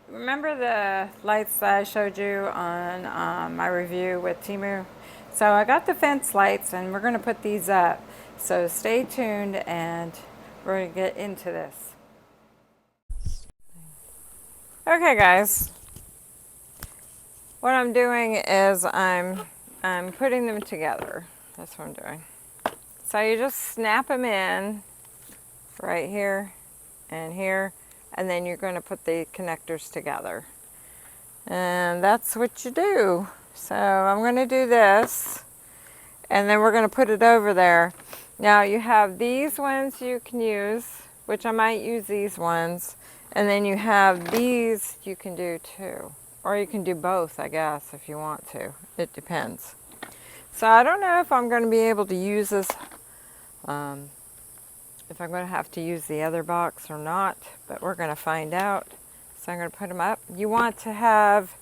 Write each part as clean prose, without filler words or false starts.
remember the lights that I showed you on my review with Temu? So I got the fence lights and we're gonna put these up. So stay tuned and we're gonna get into this. Okay guys, what I'm doing is I'm putting them together. That's what I'm doing. So you just snap them in right here and here, and then you're going to put the connectors together. And that's what you do. So I'm going to do this, and then we're going to put it over there. Now you have these ones you can use, which I might use these ones, and then you have these you can do too. Or you can do both, I guess, if you want to. It depends. So I don't know if I'm going to be able to use this, if I'm going to have to use the other box or not, but we're going to find out. So I'm going to put them up. You want to have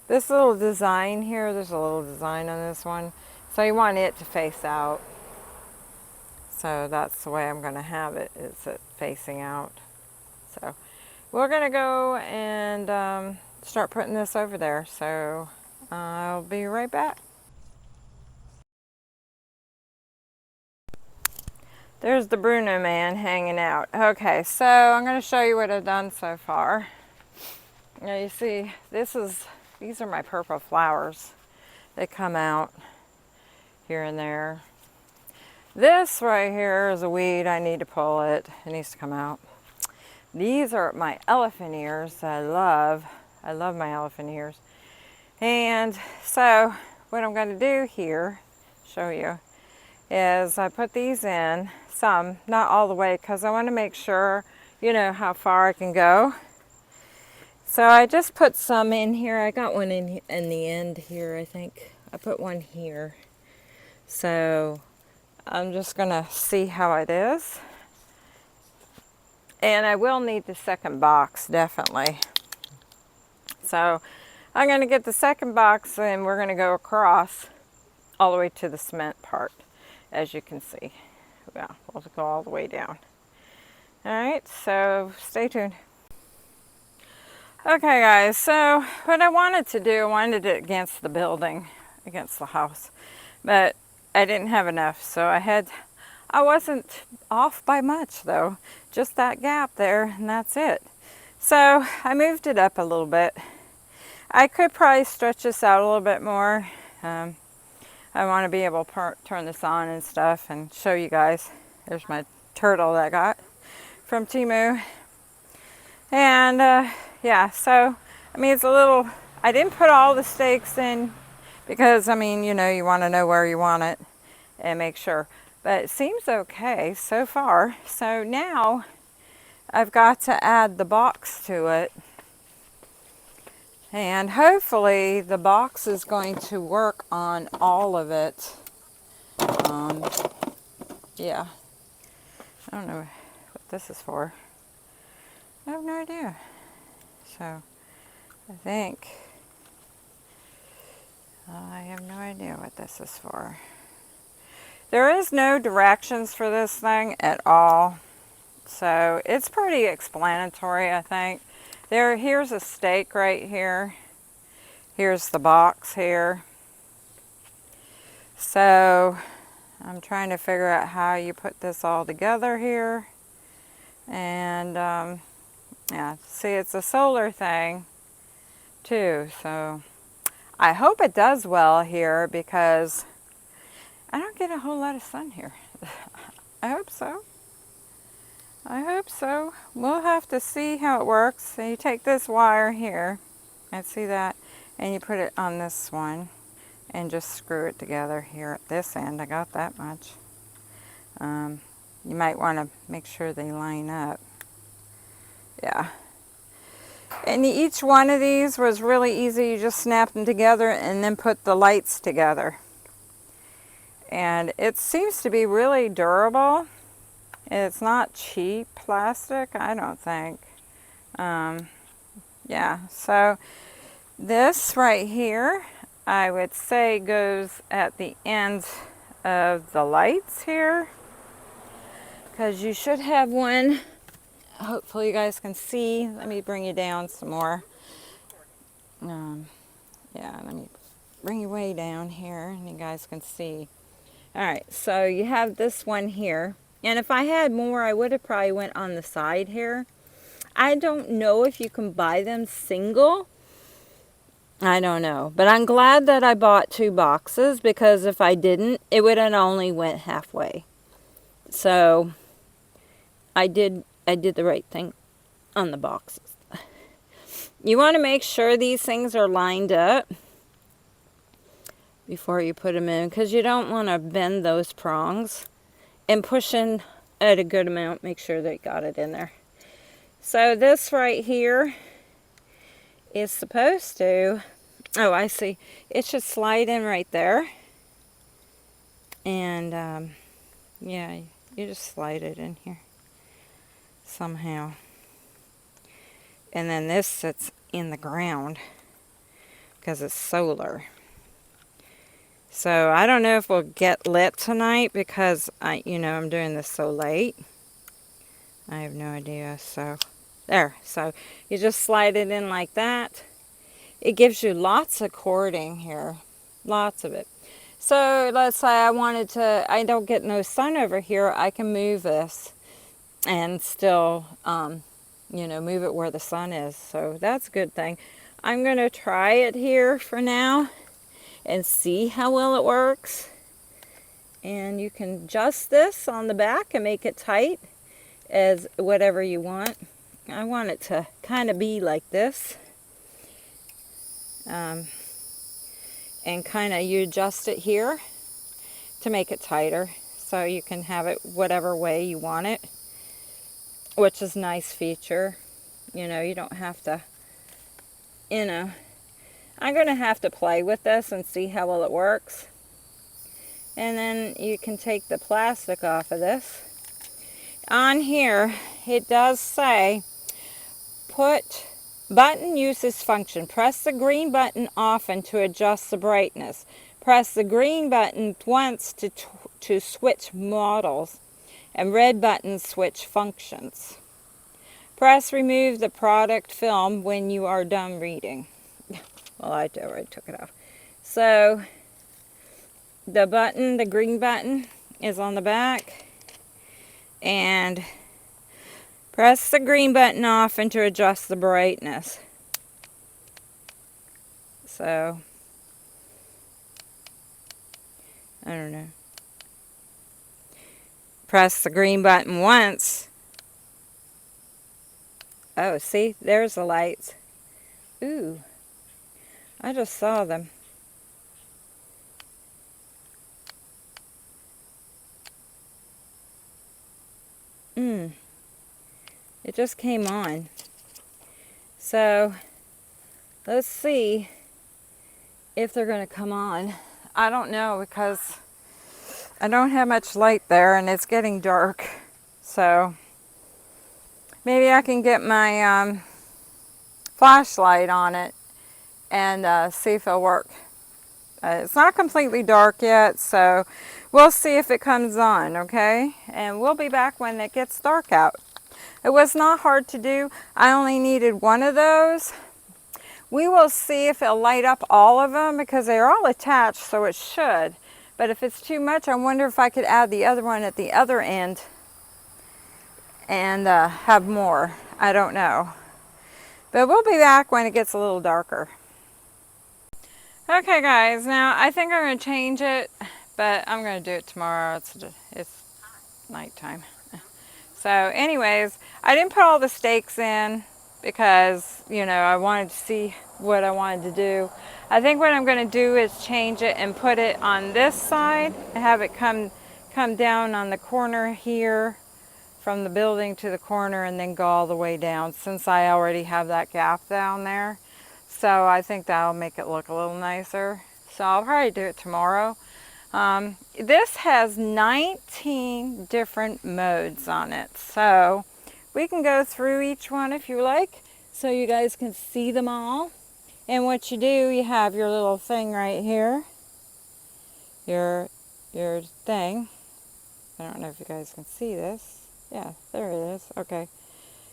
this little design here. There's a little design on this one. So you want it to face out. So that's the way I'm going to have it, is it facing out. So we're going to go and start putting this over there. So I'll be right back. There's the Bruno man hanging out. Okay, so I'm going to show you what I've done so far. Now you see, these are my purple flowers. They come out here and there. This right here is a weed. I need to pull it. It needs to come out. These are my elephant ears that I love. I love my elephant ears. And so what I'm going to do here, show you, is I put these in, some, not all the way, because I want to make sure, you know, how far I can go. So I just put some in here. I got one in the end here, I think. I put one here. So I'm just going to see how it is. And I will need the second box, definitely. So I'm going to get the second box and we're going to go across all the way to the cement part, as you can see. Yeah, we'll go all the way down. All right, so stay tuned. Okay guys, so what I wanted to do, I wanted it against the building, against the house, but I didn't have enough, so I wasn't off by much though, just that gap there, and that's it. So I moved it up a little bit. I could probably stretch this out a little bit more. I want to be able to turn this on and stuff and show you guys. There's my turtle that I got from Temu. And yeah, so, I mean, it's a little, I didn't put all the stakes in because, I mean, you know, you want to know where you want it and make sure. But it seems okay so far. So now I've got to add the box to it. And hopefully the box is going to work on all of it. Yeah. I don't know what this is for. I have no idea. So I think I have no idea what this is for. There is no directions for this thing at all. So it's pretty explanatory, I think. Here's a stake right here. Here's the box here. So I'm trying to figure out how you put this all together here. And yeah, see, it's a solar thing too. So I hope it does well here because I don't get a whole lot of sun here. I hope so. I hope so. We'll have to see how it works. So you take this wire here, and see that, and you put it on this one, and just screw it together here at this end. I got that much. You might want to make sure they line up. Yeah. And each one of these was really easy. You just snap them together and then put the lights together. And it seems to be really durable. It's not cheap plastic, I don't think. Yeah, so this right here, I would say goes at the end of the lights here. Because you should have one. Hopefully you guys can see. Let me bring you down some more. Yeah, let me bring you way down here and you guys can see. All right, so you have this one here. And if I had more, I would have probably went on the side here. I don't know if you can buy them single. I don't know. But I'm glad that I bought 2 boxes, because if I didn't, it would have only went halfway. So I did the right thing on the boxes. You want to make sure these things are lined up before you put them in, because you don't want to bend those prongs, and push in at a good amount. Make sure that you got it in there. So this right here is supposed to, oh, I see, it should slide in right there. And yeah, you just slide it in here somehow. And then this sits in the ground because it's solar. So I don't know if we'll get lit tonight, because I'm doing this so late. I have no idea. So there. So you just slide it in like that. It gives you lots of cording here. Lots of it. So let's say I don't get no sun over here. I can move this and still, move it where the sun is. So that's a good thing. I'm going to try it here for now and see how well it works. And you can adjust this on the back and make it tight as whatever you want. I want it to kind of be like this. And kind of you adjust it here to make it tighter, so you can have it whatever way you want it, which is a nice feature. You don't have to, I'm going to have to play with this and see how well it works. And then you can take the plastic off of this. On here, it does say, button uses function. Press the green button often to adjust the brightness. Press the green button once to switch models, and red button switch functions. Press remove the product film when you are done reading. Well, I already took it off. So the green button is on the back, and press the green button off and to adjust the brightness. So I don't know. Press the green button once. Oh, see, there's the lights. Ooh, I just saw them. It just came on. So let's see if they're going to come on. I don't know, because I don't have much light there and it's getting dark. So maybe I can get my flashlight on it and see if it'll work. It's not completely dark yet, so we'll see if it comes on, okay? And we'll be back when it gets dark out. It was not hard to do. I only needed one of those. We will see if it'll light up all of them, because they're all attached, so it should. But if it's too much, I wonder if I could add the other one at the other end and have more. I don't know. But we'll be back when it gets a little darker. Okay guys, now I think I'm going to change it, but I'm going to do it tomorrow. It's nighttime. So anyways, I didn't put all the stakes in because, I wanted to see what I wanted to do. I think what I'm going to do is change it and put it on this side and have it come down on the corner here, from the building to the corner, and then go all the way down, since I already have that gap down there. So I think that'll make it look a little nicer. So I'll probably do it tomorrow. This has 19 different modes on it. So we can go through each one if you like, so you guys can see them all. And what you do, you have your little thing right here. Your thing. I don't know if you guys can see this. Yeah, there it is. Okay.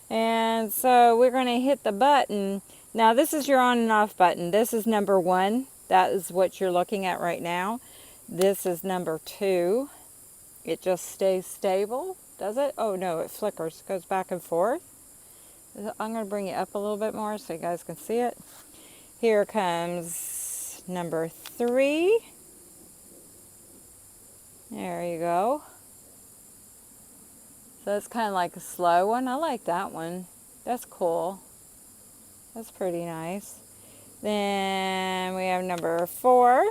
And so we're going to hit the button. Now this is your on and off button. This is number 1. That is what you're looking at right now. This is number 2. It just stays stable, does it? Oh no, it flickers, goes back and forth. I'm going to bring it up a little bit more so you guys can see it. Here comes number 3. There you go. So it's kind of like a slow one. I like that one. That's cool. That's pretty nice. Then we have number 4.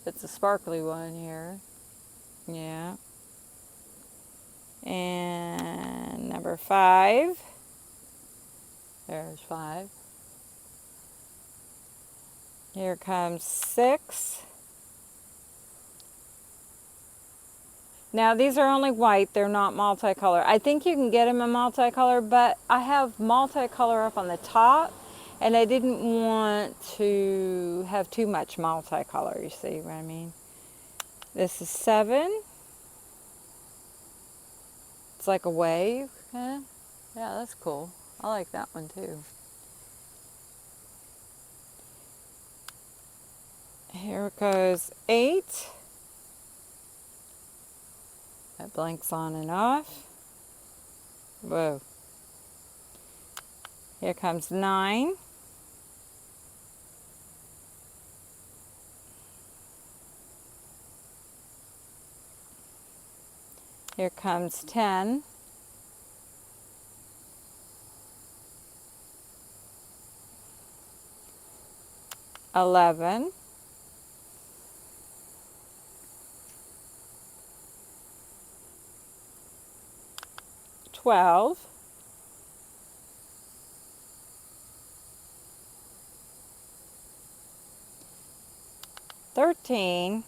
It's a sparkly one here. Yeah. And number 5. There's 5. Here comes 6. Now these are only white, they're not multicolor. I think you can get them in multicolor, but I have multicolor up on the top, and I didn't want to have too much multicolor, you see what I mean? This is 7. It's like a wave, kind of. Yeah, that's cool. I like that one too. Here goes 8. That blinks on and off. Whoa. Here comes 9. Here comes 10. 11. 12. 13.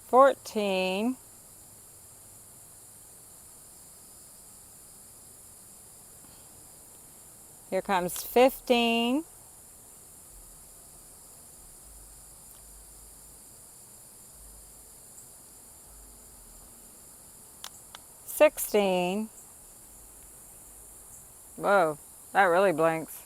14. 15. 16. Whoa, that really blinks.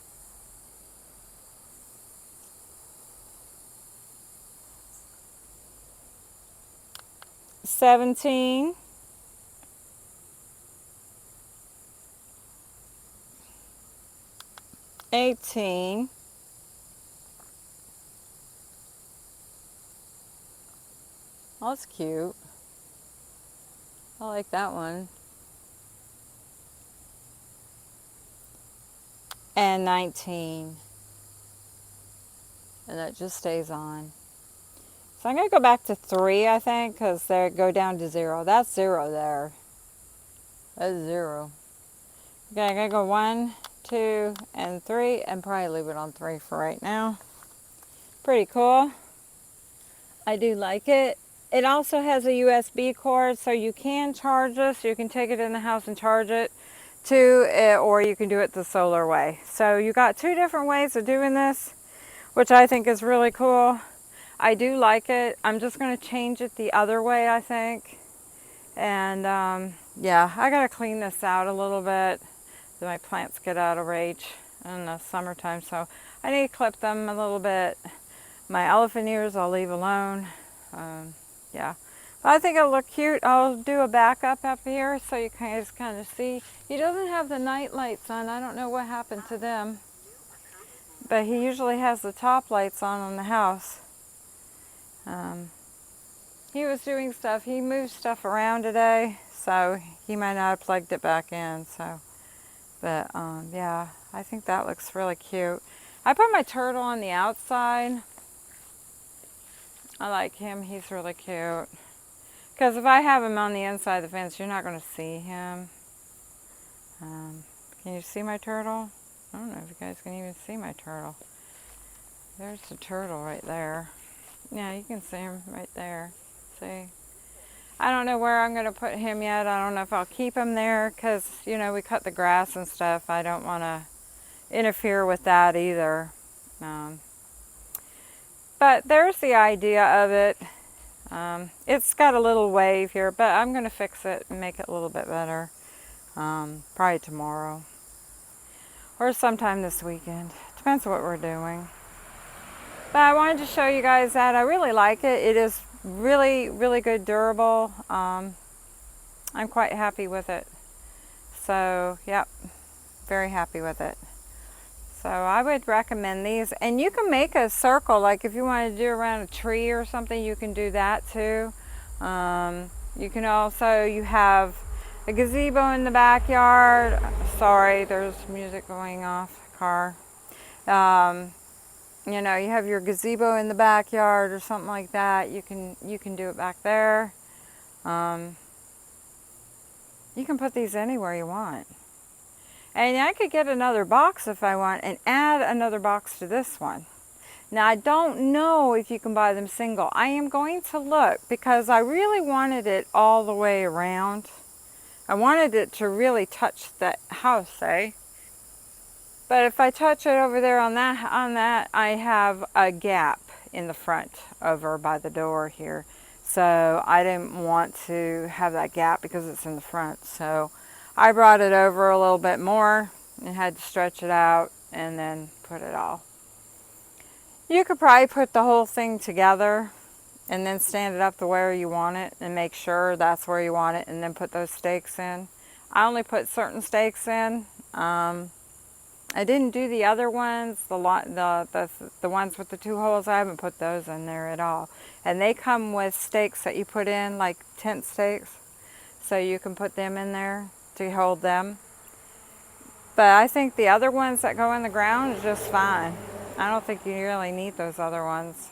17. 18. 'Oh, that's cute. I like that one. And 19. And that just stays on. So I'm going to go back to 3, I think, because they go down to 0. That's 0 there. That's 0. Okay, I'm going to go 1, 2, and 3, and probably leave it on 3 for right now. Pretty cool. I do like it. It also has a USB cord, so you can charge this. You can take it in the house and charge it to it, or you can do it the solar way. So you got 2 different ways of doing this, which I think is really cool. I do like it. I'm just going to change it the other way, I think. And yeah, I got to clean this out a little bit so my plants get out of reach in the summertime. So I need to clip them a little bit. My elephant ears I'll leave alone. Yeah, but I think it'll look cute. I'll do a backup up here so you guys kind of see. He doesn't have the night lights on. I don't know what happened to them. But he usually has the top lights on the house. He was doing stuff. He moved stuff around today, so he might not have plugged it back in. So, but yeah, I think that looks really cute. I put my turtle on the outside. I like him. He's really cute. Because if I have him on the inside of the fence, you're not going to see him. Can you see my turtle? I don't know if you guys can even see my turtle. There's the turtle right there. Yeah, you can see him right there. See? I don't know where I'm going to put him yet. I don't know if I'll keep him there because, you know, we cut the grass and stuff. I don't want to interfere with that either. But there's the idea of it. It's got a little wave here, but I'm going to fix it and make it a little bit better. Probably tomorrow or sometime this weekend. Depends what we're doing. But I wanted to show you guys that I really like it. It is really, really good, durable. I'm quite happy with it. So, yep, very happy with it. So I would recommend these. And you can make a circle, like if you want to do around a tree or something, you can do that too. You can also, you have a gazebo in the backyard. Sorry, there's music going off, car. You know, you have your gazebo in the backyard or something like that. You can do it back there. You can put these anywhere you want. And I could get another box if I want and add another box to this one. Now I don't know if you can buy them single. I am going to look because I really wanted it all the way around. I wanted it to really touch that house, eh? But if I touch it over there on that, I have a gap in the front over by the door here. So I didn't want to have that gap because it's in the front. So I brought it over a little bit more and had to stretch it out and then put it all. You could probably put the whole thing together and then stand it up to where you want it and make sure that's where you want it and then put those stakes in. I only put certain stakes in. I didn't do the other ones, the ones with the 2 holes. I haven't put those in there at all. And they come with stakes that you put in, like tent stakes, so you can put them in there to hold them. But I think the other ones that go in the ground is just fine. I don't think you really need those other ones.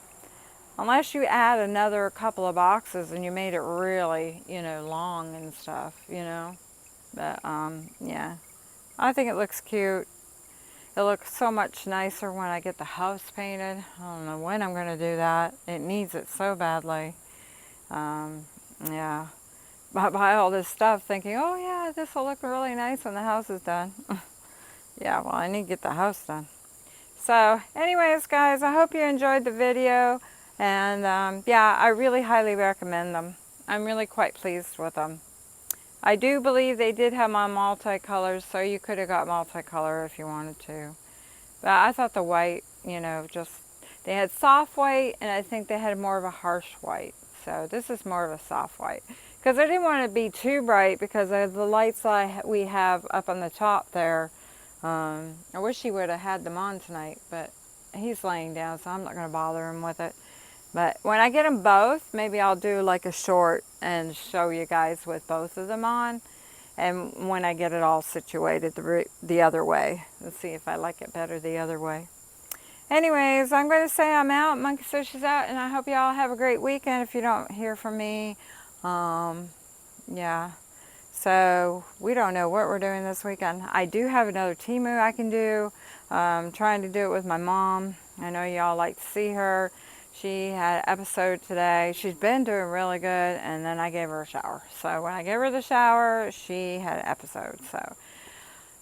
Unless you add another couple of boxes and you made it really, you know, long and stuff, you know. But, yeah. I think it looks cute. It looks so much nicer when I get the house painted. I don't know when I'm going to do that. It needs it so badly. Yeah. I buy all this stuff thinking, oh yeah, this will look really nice when the house is done. Yeah, well, I need to get the house done. So anyways, guys, I hope you enjoyed the video. And yeah, I really highly recommend them. I'm really quite pleased with them. I do believe they did have my multicolors, so you could have got multicolor if you wanted to. But I thought the white, you know, just, they had soft white, and I think they had more of a harsh white. So this is more of a soft white. Because I didn't want it to be too bright because of the lights we have up on the top there. I wish he would have had them on tonight, but he's laying down, so I'm not going to bother him with it. But when I get them both, maybe I'll do like a short and show you guys with both of them on. And when I get it all situated the other way. Let's see if I like it better the other way. Anyways, I'm going to say I'm out. Monkey Sushi's out. And I hope you all have a great weekend if you don't hear from me. Yeah. So we don't know what we're doing this weekend. I do have another Temu I can do. I'm trying to do it with my mom. I know y'all like to see her. She had an episode today. She's been doing really good, and then I gave her a shower. So when I gave her the shower, she had an episode. So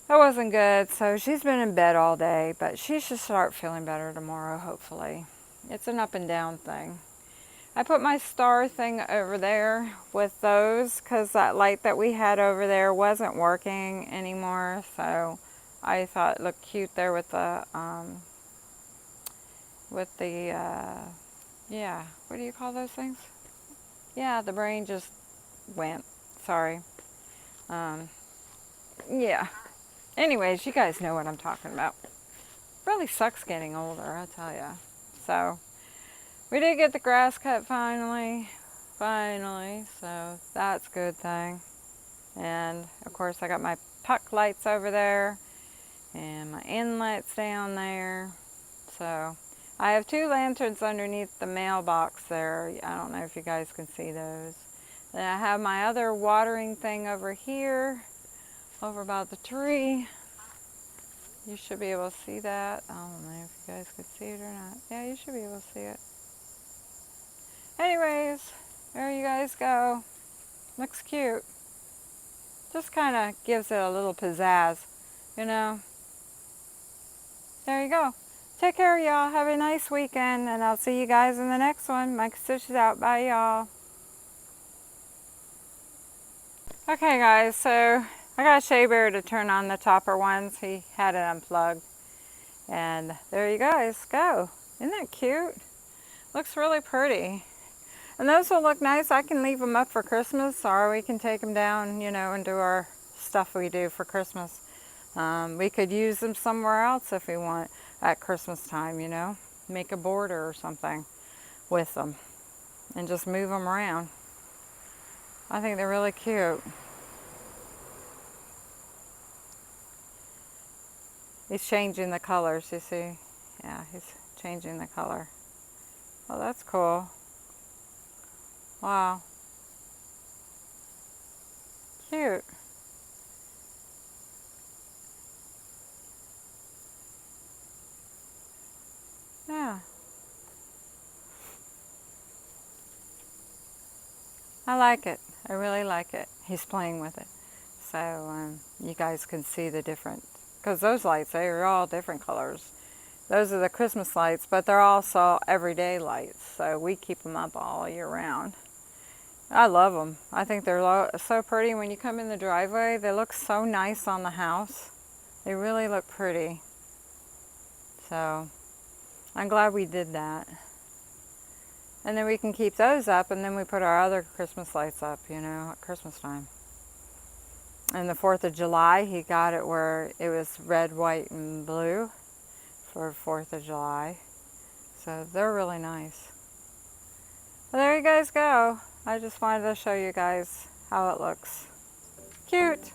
that wasn't good. So she's been in bed all day, but she should start feeling better tomorrow, hopefully. It's an up and down thing. I put my star thing over there with those because that light that we had over there wasn't working anymore. So I thought it looked cute there with the yeah, what do you call those things? Yeah, the brain just went. Sorry. Yeah. Anyways, you guys know what I'm talking about. Really sucks getting older, I tell ya. So, we did get the grass cut finally. So that's a good thing. And, of course, I got my puck lights over there. And my inlets down there. So, I have 2 lanterns underneath the mailbox there. I don't know if you guys can see those. Then I have my other watering thing over here, over by the tree. You should be able to see that. I don't know if you guys can see it or not. Yeah, you should be able to see it. Anyways, there you guys go. Looks cute. Just kind of gives it a little pizzazz, you know. There you go. Take care, y'all. Have a nice weekend, and I'll see you guys in the next one. Mike Stitch is out. Bye, y'all. Okay, guys, so I got Shea Bear to turn on the topper ones. He had it unplugged. And there you guys go. Isn't that cute? Looks really pretty. And those will look nice. I can leave them up for Christmas, or we can take them down, you know, and do our stuff we do for Christmas. We could use them somewhere else if we want at Christmas time, you know. Make a border or something with them and just move them around. I think they're really cute. He's changing the colors, you see? Yeah, he's changing the color. Oh, that's cool. Wow. Cute. Yeah. I like it. I really like it. He's playing with it. So you guys can see the different, because those lights, they are all different colors. Those are the Christmas lights, but they're also everyday lights. So we keep them up all year round. I love them. I think they're so pretty. When you come in the driveway, they look so nice on the house. They really look pretty. So I'm glad we did that. And then we can keep those up, and then we put our other Christmas lights up, you know, at Christmas time. And the 4th of July, he got it where it was red, white, and blue for 4th of July. So they're really nice. Well, there you guys go. I just wanted to show you guys how it looks. Cute.